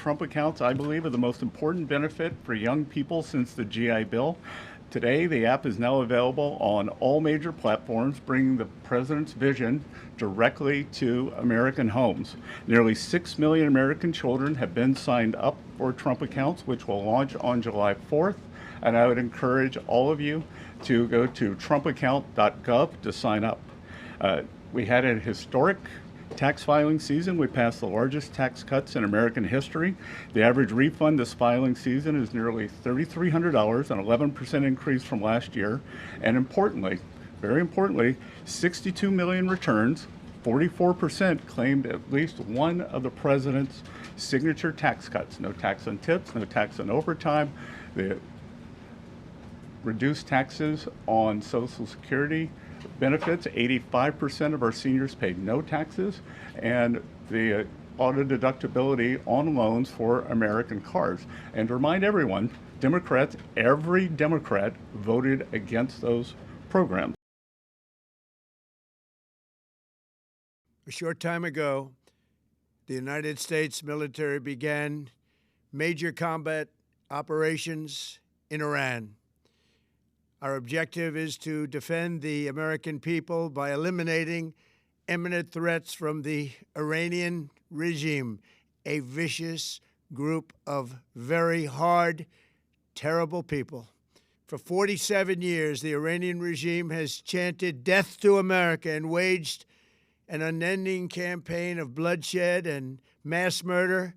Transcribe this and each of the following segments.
Trump accounts, I believe, are the most important benefit for young people since the GI Bill. Today, the app is now available on all major platforms, bringing the president's vision directly to American homes. Nearly 6 million American children have been signed up for Trump accounts, which will launch on July 4th. And I would encourage all of you to go to trumpaccount.gov to sign up. We had a historic tax filing season. We passed the largest tax cuts in American history. The average refund this filing season is nearly $3,300, an 11% increase from last year. And importantly, very importantly, 62 million returns, 44% claimed at least one of the president's signature tax cuts. No tax on tips, no tax on overtime. The reduced taxes on Social Security benefits. 85% of our seniors paid no taxes, and the auto deductibility on loans for American cars. And to remind everyone, Democrats, every Democrat voted against those programs. A short time ago, the United States military began major combat operations in Iran. Our objective is to defend the American people by eliminating imminent threats from the Iranian regime, a vicious group of very hard, terrible people. For 47 years, the Iranian regime has chanted death to America and waged an unending campaign of bloodshed and mass murder,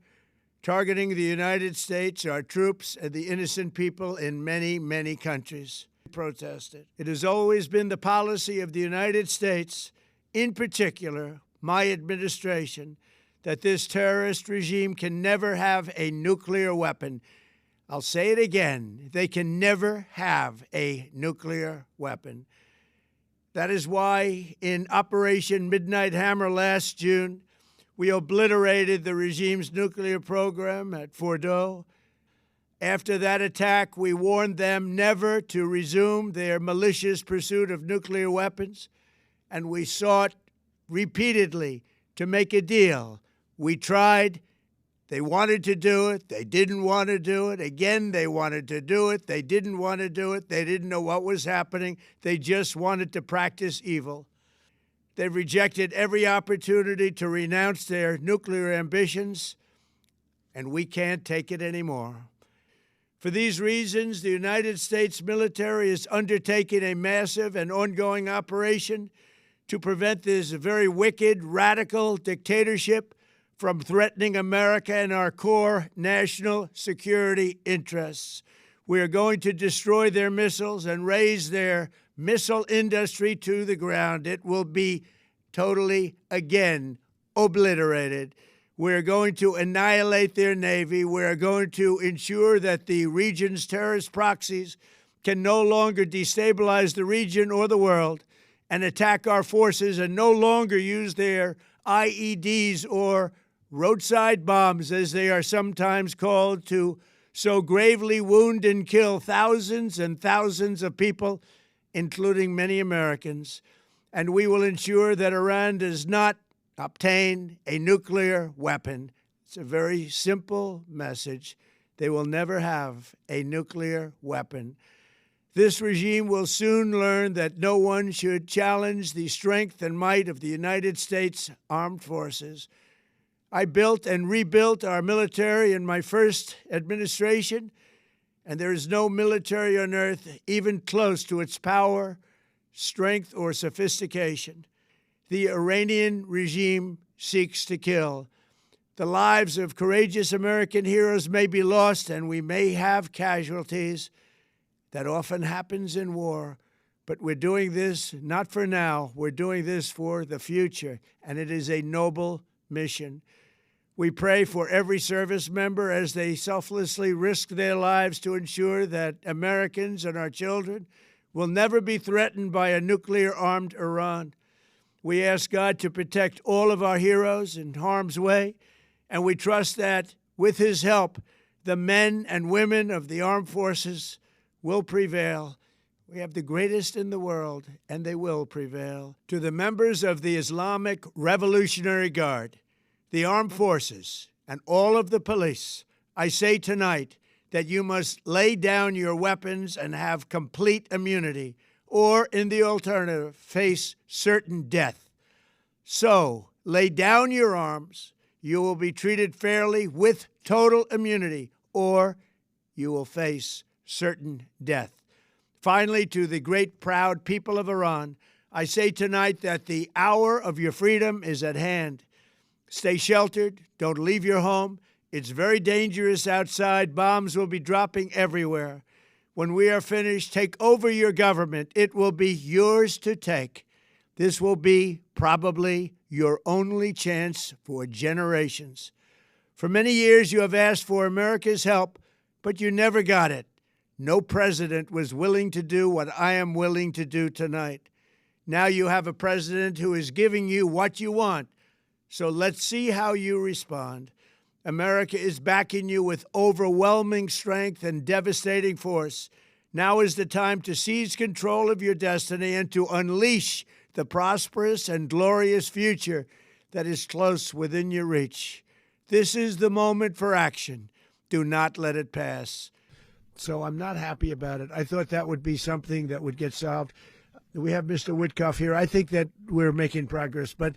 targeting the United States, our troops, and the innocent people in many, many countries. Protested. It has always been the policy of the United States, in particular, my administration, that this terrorist regime can never have a nuclear weapon. I'll say it again. They can never have a nuclear weapon. That is why in Operation Midnight Hammer last June, we obliterated the regime's nuclear program at Fordow. After that attack, we warned them never to resume their malicious pursuit of nuclear weapons, and we sought repeatedly to make a deal. We tried. They wanted to do it. They didn't want to do it. Again, they wanted to do it. They didn't want to do it. They didn't know what was happening. They just wanted to practice evil. They've rejected every opportunity to renounce their nuclear ambitions, and we can't take it anymore. For these reasons, the United States military is undertaking a massive and ongoing operation to prevent this very wicked, radical dictatorship from threatening America and our core national security interests. We are going to destroy their missiles and raise their missile industry to the ground. It will be totally, again, obliterated. We're going to annihilate their Navy. We're going to ensure that the region's terrorist proxies can no longer destabilize the region or the world and attack our forces and no longer use their IEDs or roadside bombs, as they are sometimes called, to so gravely wound and kill thousands and thousands of people, including many Americans. And we will ensure that Iran does not obtain a nuclear weapon. It's a very simple message. They will never have a nuclear weapon. This regime will soon learn that no one should challenge the strength and might of the United States Armed Forces. I built and rebuilt our military in my first administration, and there is no military on earth even close to its power, strength, or sophistication. The Iranian regime seeks to kill. The lives of courageous American heroes may be lost, and we may have casualties. That often happens in war. But we're doing this not for now. We're doing this for the future, and it is a noble mission. We pray for every service member as they selflessly risk their lives to ensure that Americans and our children will never be threatened by a nuclear-armed Iran. We ask God to protect all of our heroes in harm's way, and we trust that, with His help, the men and women of the armed forces will prevail. We have the greatest in the world, and they will prevail. To the members of the Islamic Revolutionary Guard, the armed forces, and all of the police, I say tonight that you must lay down your weapons and have complete immunity, or, in the alternative, face certain death. So, lay down your arms. You will be treated fairly with total immunity, or you will face certain death. Finally, to the great, proud people of Iran, I say tonight that the hour of your freedom is at hand. Stay sheltered. Don't leave your home. It's very dangerous outside. Bombs will be dropping everywhere. When we are finished, take over your government. It will be yours to take. This will be probably your only chance for generations. For many years, you have asked for America's help, but you never got it. No president was willing to do what I am willing to do tonight. Now you have a president who is giving you what you want. So let's see how you respond. America is backing you with overwhelming strength and devastating force. Now is the time to seize control of your destiny and to unleash the prosperous and glorious future that is close within your reach. This is the moment for action. Do not let it pass. So I'm not happy about it. I thought that would be something that would get solved. We have Mr. Witkoff here. I think that we're making progress, but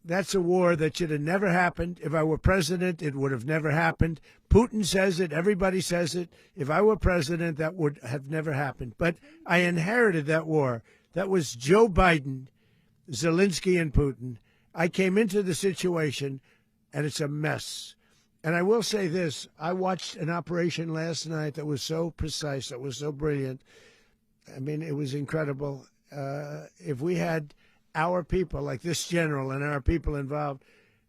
that's a war that should have never happened. If I were president, it would have never happened. Putin says it. Everybody says it. If I were president, that would have never happened. But I inherited that war. That was Joe Biden, Zelensky, and Putin. I came into the situation, and it's a mess. And I will say this. I watched an operation last night that was so precise, that was so brilliant. I mean, it was incredible. If we had our people, like this general and our people involved,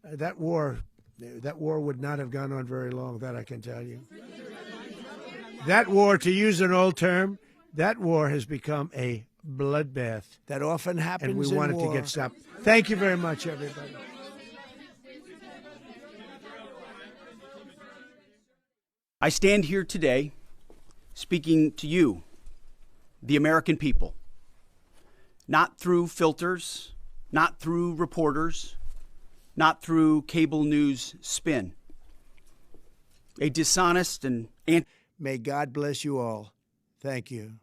that war would not have gone on very long, that I can tell you. That war, to use an old term, that war has become a bloodbath. That often happens in war. And we want it to get stopped. Thank you very much, everybody. I stand here today speaking to you, the American people, not through filters, not through reporters, not through cable news spin. A dishonest and may God bless you all. Thank you.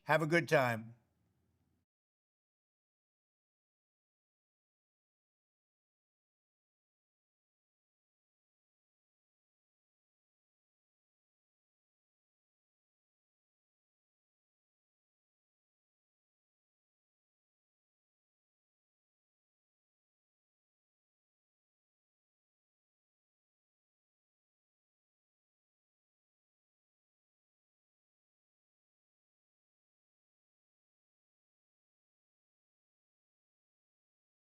Have a good time.